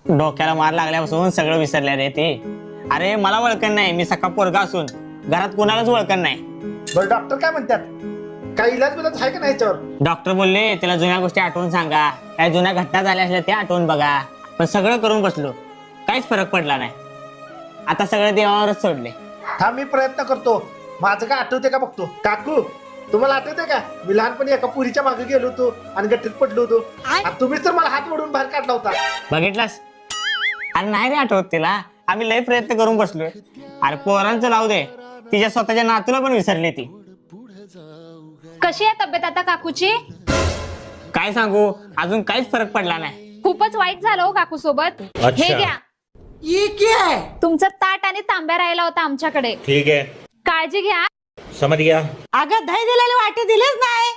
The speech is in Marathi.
डोक्याला मार लागल्यापासून सगळं विसरल्या रे ते. अरे मला ओळखण नाही, मी सखा पोरगा असून घरात कोणालाच ओळखण नाही. बरं डॉक्टर काय म्हणतात, काही इलाज बिलाज आहे का नाही याच्यावर? डॉक्टर बोलले त्याला जुन्या गोष्टी आठवून सांगा, काय जुन्या घटना झाल्या असल्या त्या आठवून बघा. पण सगळं करून बसलो, काहीच फरक पडला नाही. आता सगळं देवावरच सोडले. हा मी प्रयत्न करतो, माझं काय आठवते का बघतो. काकू तुम्हाला आठवते का, मी लहानपणी एका पुरीच्या मागे गेलो होतो आणि गट्टीत पडलो होतो आणि तुम्हीच तर मला हात ओढून बाहेर काढला होता. बघितलास? अरे नाही रे आठवत तिला, आम्ही लय प्रयत्न करून बसलोय. अरे पोरांचं लावू दे, तिच्या स्वतःच्या नातूला पण विसरली ती. कशी आहे तब्येत आता काकूची? काय सांगू, अजून काहीच फरक पडला नाही. खूपच वाईट झालं हो काकू सोबत. हे घ्या, तुमचं ताट आणि तांब्या राहिला होता आमच्याकडे. ठीक आहे, काळजी घ्या. समज गया. अगं दही दिलेले वाटे दिलेच नाही.